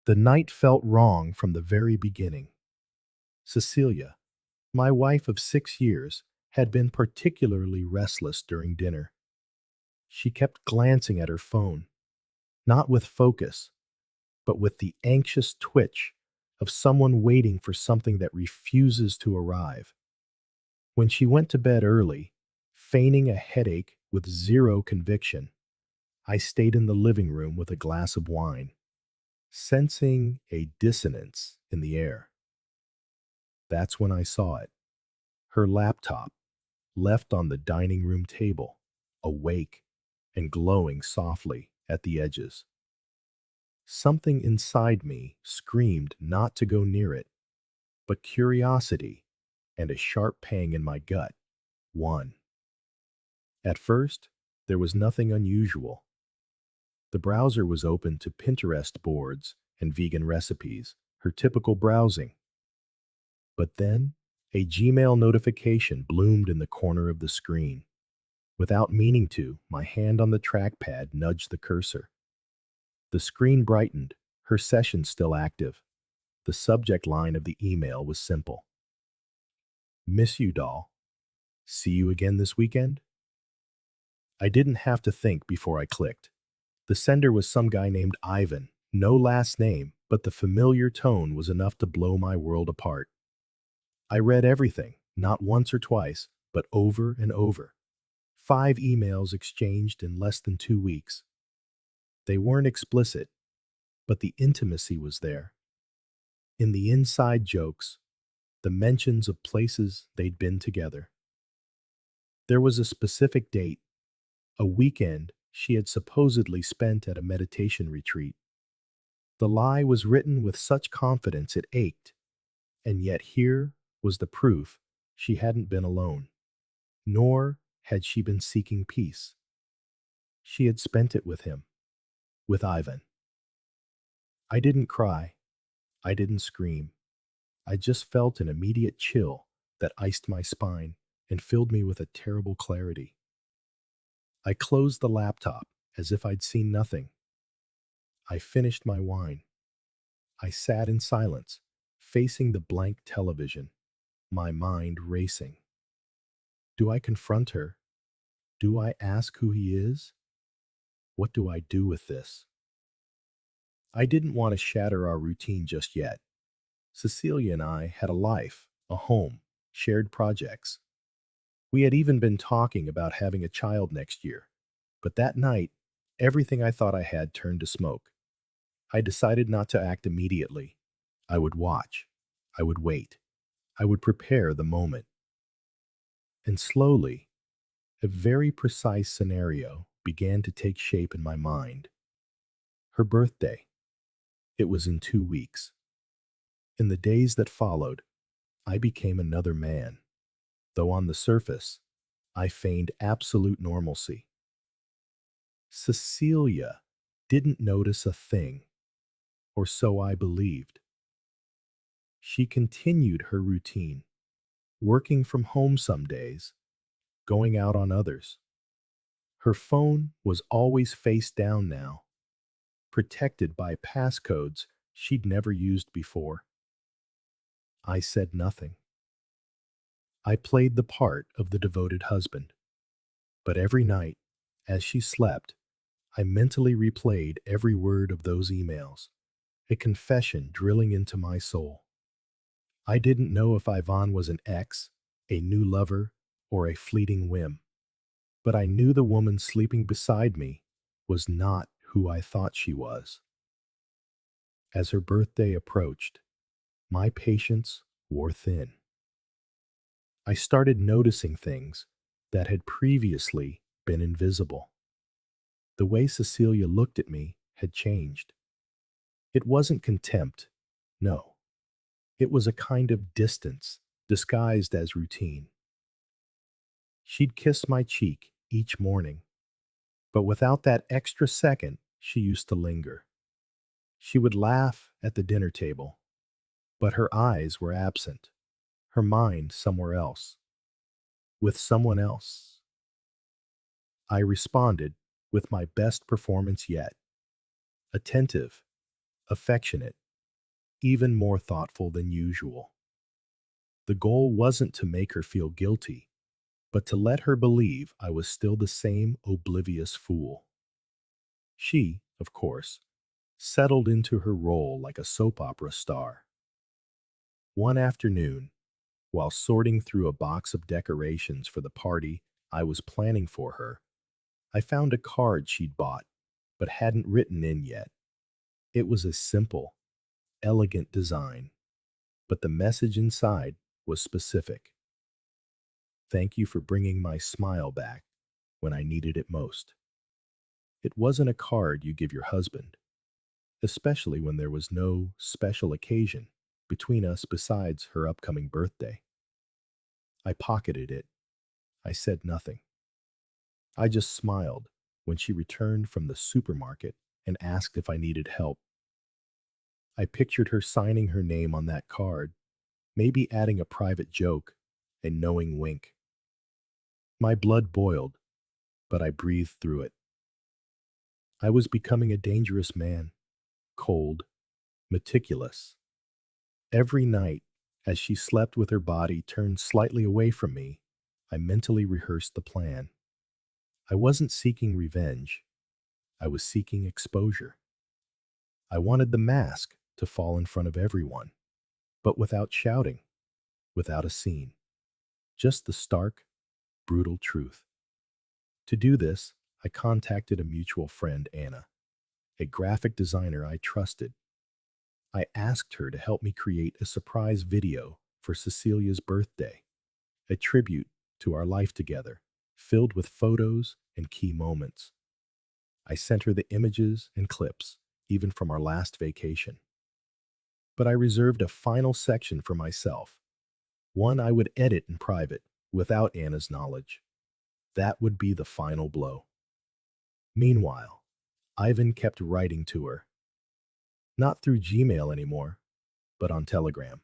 The night felt wrong from the very beginning. Cecilia, my wife of 6 years, had been particularly restless during dinner. She kept glancing at her phone, not with focus, but with the anxious twitch of someone waiting for something that refuses to arrive. When she went to bed early, feigning a headache with zero conviction, I stayed in the living room with a glass of wine, sensing a dissonance in the air. That's when I saw it. Her laptop, left on the dining room table, awake and glowing softly at the edges. Something inside me screamed not to go near it, but curiosity and a sharp pang in my gut won. At first, there was nothing unusual. The browser was open to Pinterest boards and vegan recipes, her typical browsing. But then, a Gmail notification bloomed in the corner of the screen. Without meaning to, my hand on the trackpad nudged the cursor. The screen brightened, her session still active. The subject line of the email was simple. Miss you, doll. See you again this weekend? I didn't have to think before I clicked. The sender was some guy named Ivan, no last name, but the familiar tone was enough to blow my world apart. I read everything, not once or twice, but over and over. 5 emails exchanged in less than 2 weeks. They weren't explicit, but the intimacy was there. In the inside jokes, the mentions of places they'd been together. There was a specific date, a weekend she had supposedly spent at a meditation retreat. The lie was written with such confidence it ached, and yet here was the proof she hadn't been alone, nor had she been seeking peace. She had spent it with him, with Ivan. I didn't cry. I didn't scream. I just felt an immediate chill that iced my spine and filled me with a terrible clarity. I closed the laptop as if I'd seen nothing. I finished my wine. I sat in silence, facing the blank television, my mind racing. Do I confront her? Do I ask who he is? What do I do with this? I didn't want to shatter our routine just yet. Cecilia and I had a life, a home, shared projects. We had even been talking about having a child next year. But that night, everything I thought I had turned to smoke. I decided not to act immediately. I would watch. I would wait. I would prepare the moment. And slowly, a very precise scenario began to take shape in my mind. Her birthday. It was in 2 weeks. In the days that followed, I became another man, though on the surface, I feigned absolute normalcy. Cecilia didn't notice a thing, or so I believed. She continued her routine, working from home some days, going out on others. Her phone was always face down now, protected by passcodes she'd never used before. I said nothing. I played the part of the devoted husband. But every night, as she slept, I mentally replayed every word of those emails, a confession drilling into my soul. I didn't know if Ivan was an ex, a new lover, or a fleeting whim, but I knew the woman sleeping beside me was not who I thought she was. As her birthday approached, my patience wore thin. I started noticing things that had previously been invisible. The way Cecilia looked at me had changed. It wasn't contempt, no. It was a kind of distance disguised as routine. She'd kiss my cheek each morning, but without that extra second, she used to linger. She would laugh at the dinner table, but her eyes were absent, her mind somewhere else, with someone else. I responded with my best performance yet, attentive, affectionate, even more thoughtful than usual. The goal wasn't to make her feel guilty, but to let her believe I was still the same oblivious fool. She, of course, settled into her role like a soap opera star. One afternoon, while sorting through a box of decorations for the party I was planning for her, I found a card she'd bought but hadn't written in yet. It was a simple, elegant design, but the message inside was specific. Thank you for bringing my smile back when I needed it most. It wasn't a card you give your husband, especially when there was no special occasion between us besides her upcoming birthday. I pocketed it. I said nothing. I just smiled when she returned from the supermarket and asked if I needed help. I pictured her signing her name on that card, maybe adding a private joke, a knowing wink. My blood boiled, but I breathed through it. I was becoming a dangerous man, cold, meticulous. Every night, as she slept with her body turned slightly away from me, I mentally rehearsed the plan. I wasn't seeking revenge, I was seeking exposure. I wanted the mask to fall in front of everyone, but without shouting, without a scene, just the stark, brutal truth. To do this, I contacted a mutual friend, Anna, a graphic designer I trusted. I asked her to help me create a surprise video for Cecilia's birthday, a tribute to our life together, filled with photos and key moments. I sent her the images and clips, even from our last vacation. But I reserved a final section for myself, one I would edit in private, without Anna's knowledge. That would be the final blow. Meanwhile, Ivan kept writing to her, not through Gmail anymore, but on Telegram.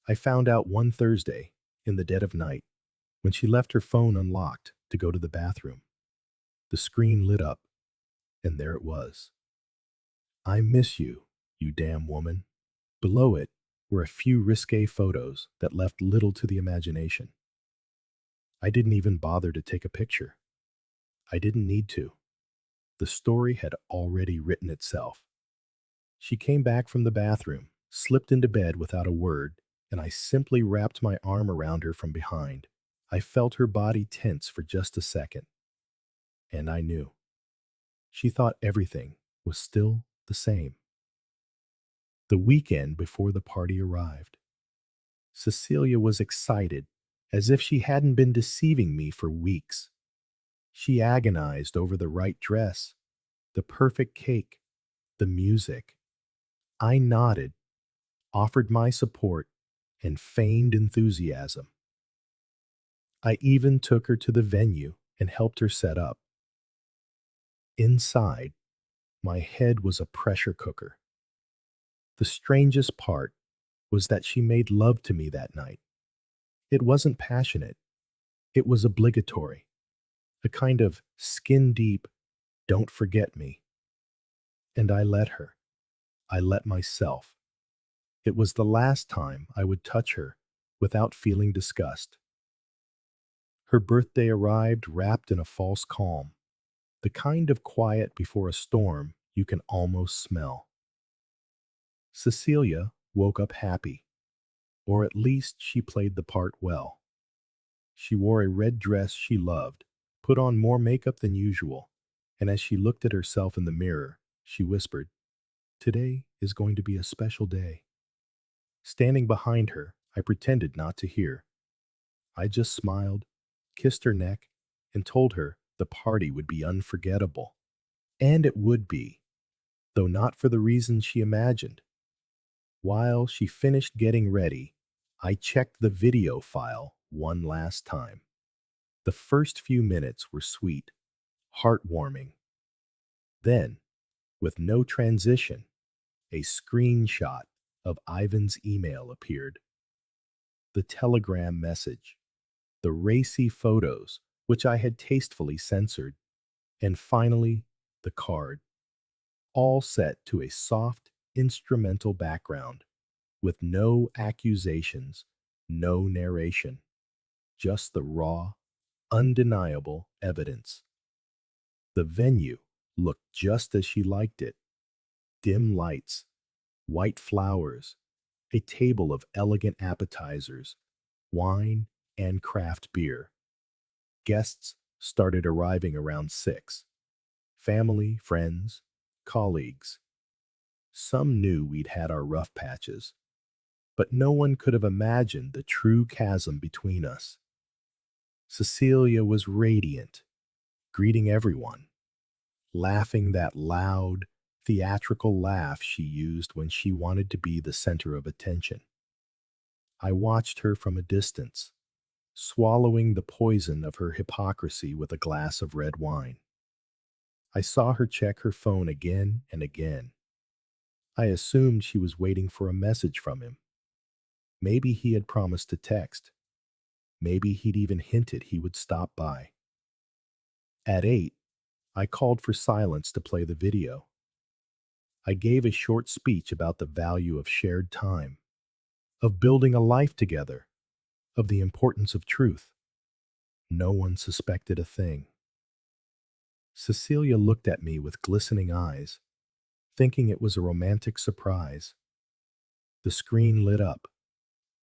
I found out one Thursday, in the dead of night, when she left her phone unlocked to go to the bathroom. The screen lit up, and there it was. I miss you, you damn woman. Below it were a few risque photos that left little to the imagination. I didn't even bother to take a picture. I didn't need to. The story had already written itself. She came back from the bathroom, slipped into bed without a word, and I simply wrapped my arm around her from behind. I felt her body tense for just a second, and I knew. She thought everything was still the same. The weekend before the party arrived, Cecilia was excited, as if she hadn't been deceiving me for weeks. She agonized over the right dress, the perfect cake, the music. I nodded, offered my support, and feigned enthusiasm. I even took her to the venue and helped her set up. Inside, my head was a pressure cooker. The strangest part was that she made love to me that night. It wasn't passionate, it was obligatory, a kind of skin deep, don't forget me. And I let her. I let myself. It was the last time I would touch her without feeling disgust. Her birthday arrived wrapped in a false calm, the kind of quiet before a storm you can almost smell. Cecilia woke up happy, or at least she played the part well. She wore a red dress she loved, put on more makeup than usual, and as she looked at herself in the mirror, she whispered, "Today is going to be a special day." Standing behind her, I pretended not to hear. I just smiled, kissed her neck, and told her the party would be unforgettable. And it would be, though not for the reasons she imagined. While she finished getting ready, I checked the video file one last time. The first few minutes were sweet, heartwarming. Then, with no transition, a screenshot of Ivan's email appeared. The telegram message, the racy photos, which I had tastefully censored, and finally, the card, all set to a soft, instrumental background with no accusations, no narration, just the raw, undeniable evidence. The venue looked just as she liked it: dim lights, white flowers, a table of elegant appetizers, wine, and craft beer. Guests started arriving around 6. Family, friends, colleagues. Some knew we'd had our rough patches, but no one could have imagined the true chasm between us. Cecilia was radiant, greeting everyone, laughing that loud, theatrical laugh she used when she wanted to be the center of attention. I watched her from a distance, swallowing the poison of her hypocrisy with a glass of red wine. I saw her check her phone again and again. I assumed she was waiting for a message from him. Maybe he had promised to text. Maybe he'd even hinted he would stop by. At 8, I called for silence to play the video. I gave a short speech about the value of shared time, of building a life together, of the importance of truth. No one suspected a thing. Cecilia looked at me with glistening eyes, thinking it was a romantic surprise. The screen lit up.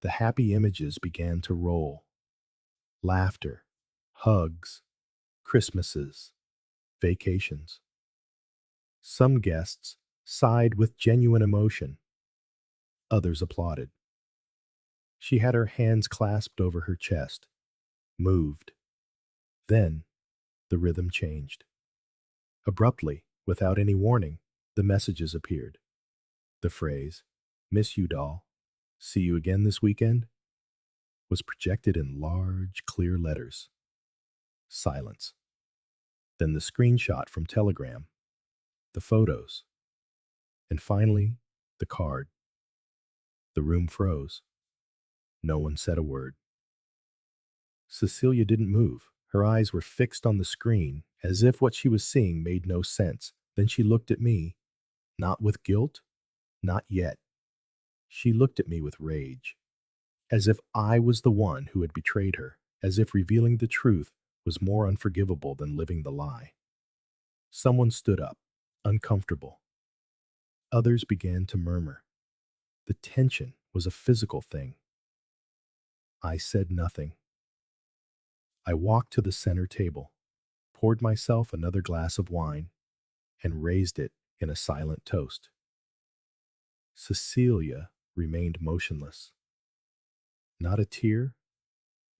The happy images began to roll. Laughter, hugs, Christmases, vacations. Some guests sighed with genuine emotion. Others applauded. She had her hands clasped over her chest, moved. Then the rhythm changed. Abruptly, without any warning, the messages appeared. The phrase, "Miss you, doll. See you again this weekend," was projected in large, clear letters. Silence. Then the screenshot from Telegram, the photos, and finally, the card. The room froze. No one said a word. Cecilia didn't move. Her eyes were fixed on the screen, as if what she was seeing made no sense. Then she looked at me, not with guilt, not yet. She looked at me with rage, as if I was the one who had betrayed her, as if revealing the truth was more unforgivable than living the lie. Someone stood up, uncomfortable. Others began to murmur. The tension was a physical thing. I said nothing. I walked to the center table, poured myself another glass of wine, and raised it in a silent toast. Cecilia remained motionless. Not a tear,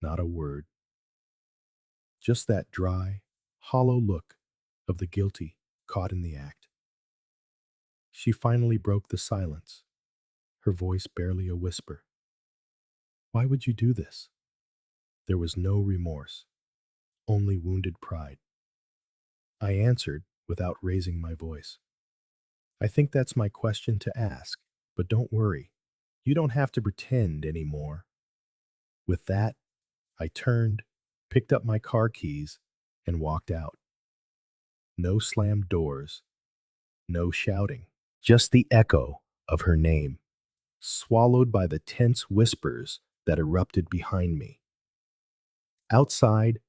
not a word. Just that dry, hollow look of the guilty caught in the act. She finally broke the silence, her voice barely a whisper. "Why would you do this?" There was no remorse, only wounded pride. I answered without raising my voice. "I think that's my question to ask, but don't worry. You don't have to pretend anymore." With that, I turned, picked up my car keys, and walked out. No slammed doors, no shouting, just the echo of her name, swallowed by the tense whispers that erupted behind me. Outside,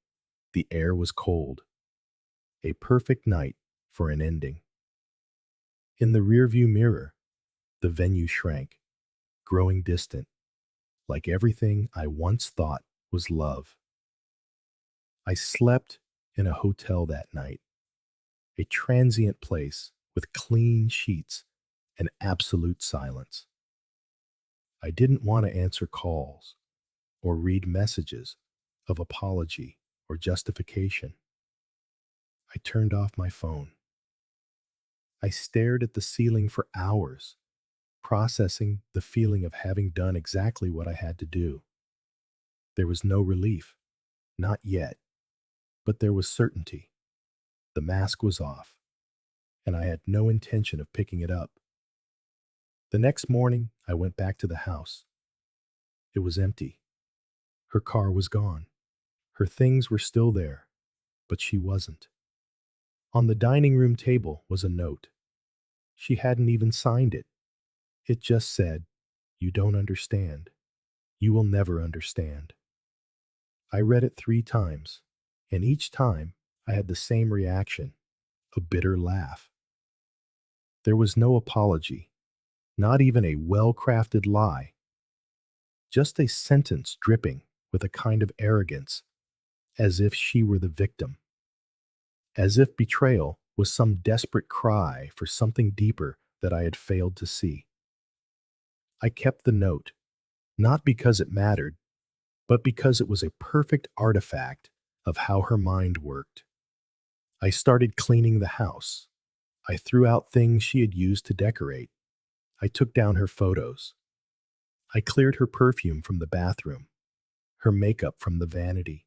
the air was cold, a perfect night for an ending. In the rearview mirror, the venue shrank, growing distant, like everything I once thought was love. I slept in a hotel that night, a transient place with clean sheets and absolute silence. I didn't want to answer calls or read messages of apology or justification. I turned off my phone. I stared at the ceiling for hours, processing the feeling of having done exactly what I had to do. There was no relief, not yet, but there was certainty. The mask was off, and I had no intention of picking it up. The next morning, I went back to the house. It was empty. Her car was gone. Her things were still there, but she wasn't. On the dining room table was a note. She hadn't even signed it, It just said, "You don't understand. You will never understand." I read it 3 times, and each time I had the same reaction, a bitter laugh. There was no apology, not even a well-crafted lie, just a sentence dripping with a kind of arrogance, as if she were the victim, as if betrayal was some desperate cry for something deeper that I had failed to see. I kept the note, not because it mattered, but because it was a perfect artifact of how her mind worked. I started cleaning the house. I threw out things she had used to decorate. I took down her photos. I cleared her perfume from the bathroom, her makeup from the vanity.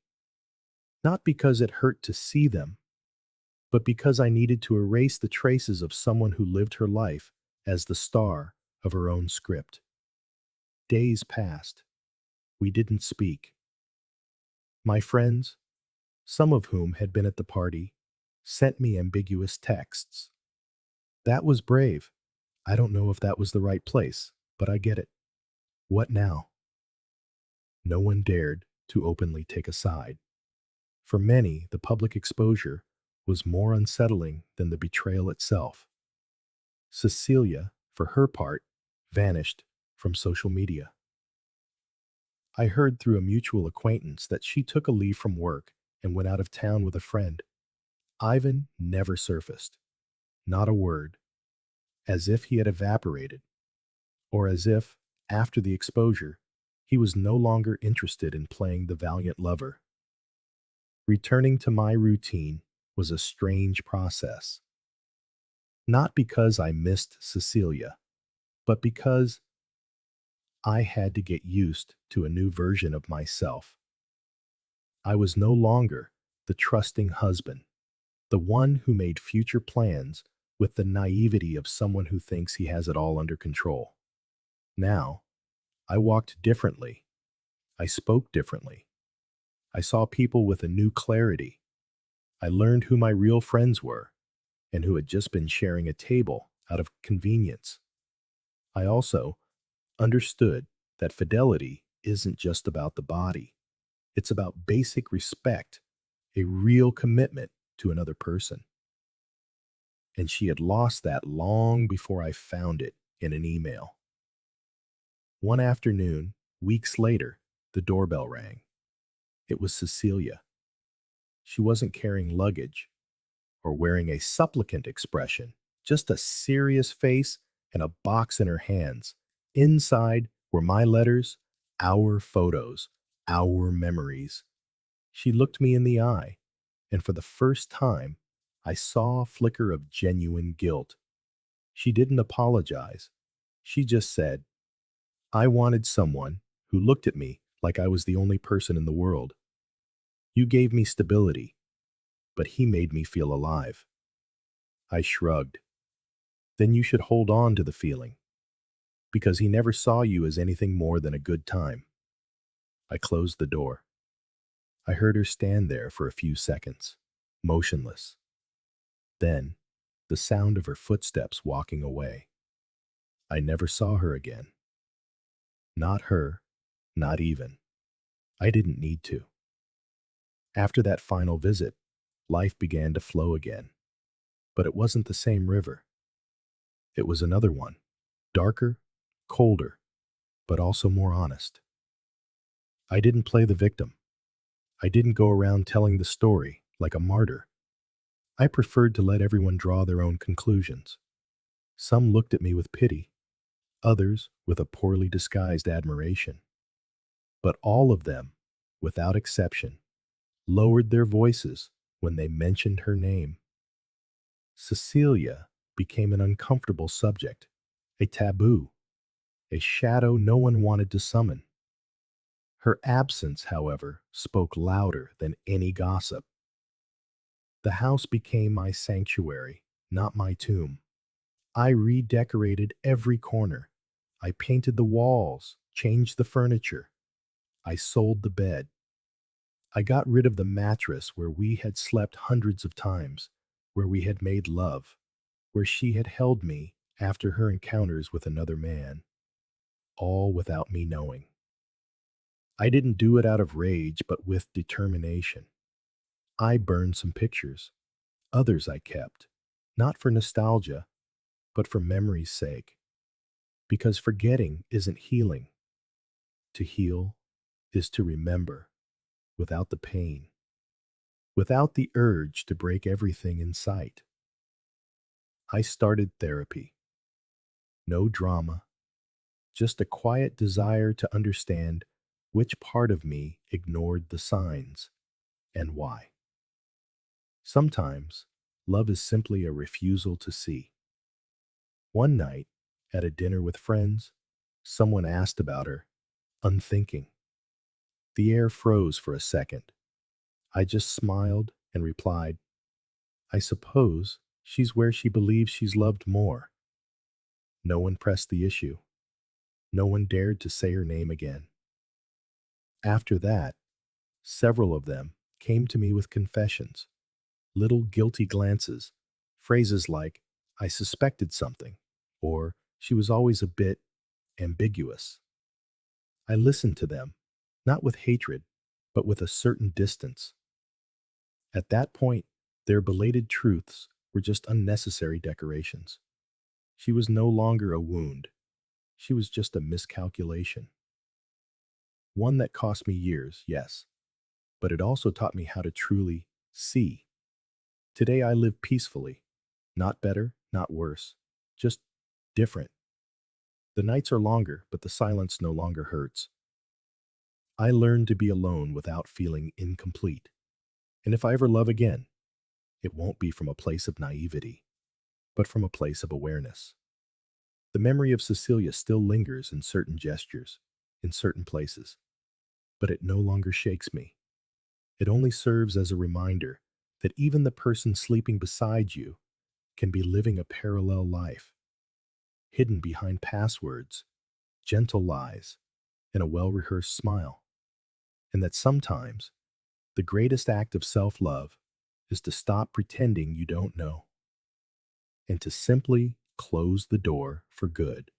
Not because it hurt to see them, but because I needed to erase the traces of someone who lived her life as the star of her own script. Days passed. We didn't speak. My friends, some of whom had been at the party, sent me ambiguous texts. That was brave. I don't know if that was the right place, but I get it. What now? No one dared to openly take a side. For many, the public exposure was more unsettling than the betrayal itself. Cecilia, for her part, vanished from social media. I heard through a mutual acquaintance that she took a leave from work and went out of town with a friend. Ivan never surfaced, not a word, as if he had evaporated, or as if, after the exposure, he was no longer interested in playing the valiant lover. Returning to my routine was a strange process. Not because I missed Cecilia, but because I had to get used to a new version of myself. I was no longer the trusting husband, the one who made future plans with the naivety of someone who thinks he has it all under control. Now, I walked differently. I spoke differently. I saw people with a new clarity. I learned who my real friends were and who had just been sharing a table out of convenience. I also understood that fidelity isn't just about the body. It's about basic respect, a real commitment to another person. And she had lost that long before I found it in an email. One afternoon, weeks later, the doorbell rang. It was Cecilia. She wasn't carrying luggage or wearing a supplicant expression, just a serious face and a box in her hands. Inside were my letters, our photos, our memories. She looked me in the eye, and for the first time, I saw a flicker of genuine guilt. She didn't apologize. She just said, "I wanted someone who looked at me like I was the only person in the world. You gave me stability, but he made me feel alive." I shrugged. "Then you should hold on to the feeling, because he never saw you as anything more than a good time." I closed the door. I heard her stand there for a few seconds, motionless. Then, the sound of her footsteps walking away. I never saw her again. Not her, not even. I didn't need to. After that final visit, life began to flow again. But it wasn't the same river. It was another one, darker, colder, but also more honest. I didn't play the victim. I didn't go around telling the story like a martyr. I preferred to let everyone draw their own conclusions. Some looked at me with pity, others with a poorly disguised admiration. But all of them, without exception, lowered their voices when they mentioned her name. Cecilia became an uncomfortable subject, a taboo, a shadow no one wanted to summon. Her absence, however, spoke louder than any gossip. The house became my sanctuary, not my tomb. I redecorated every corner. I painted the walls, changed the furniture. I sold the bed. I got rid of the mattress where we had slept hundreds of times, where we had made love, where she had held me after her encounters with another man, all without me knowing. I didn't do it out of rage, but with determination. I burned some pictures. Others I kept, not for nostalgia, but for memory's sake. Because forgetting isn't healing. To heal is to remember without the pain, without the urge to break everything in sight. I started therapy. No drama, just a quiet desire to understand which part of me ignored the signs and why. Sometimes, love is simply a refusal to see. One night, at a dinner with friends, someone asked about her, unthinking. The air froze for a second. I just smiled and replied, I suppose she's where she believes she's loved more. No one pressed the issue. No one dared to say her name again. After that, several of them came to me with confessions, little guilty glances, phrases like, I suspected something, or she was always a bit ambiguous. I listened to them, not with hatred, but with a certain distance. At that point, their belated truths were just unnecessary decorations. She was no longer a wound. She was just a miscalculation. One that cost me years, yes, but it also taught me how to truly see. Today I live peacefully. Not better, not worse, just different. The nights are longer, but the silence no longer hurts. I learned to be alone without feeling incomplete. And if I ever love again, it won't be from a place of naivety, but from a place of awareness. The memory of Cecilia still lingers in certain gestures, in certain places, but it no longer shakes me. It only serves as a reminder that even the person sleeping beside you can be living a parallel life, hidden behind passwords, gentle lies, and a well-rehearsed smile. And that sometimes the greatest act of self-love is to stop pretending you don't know and to simply close the door for good.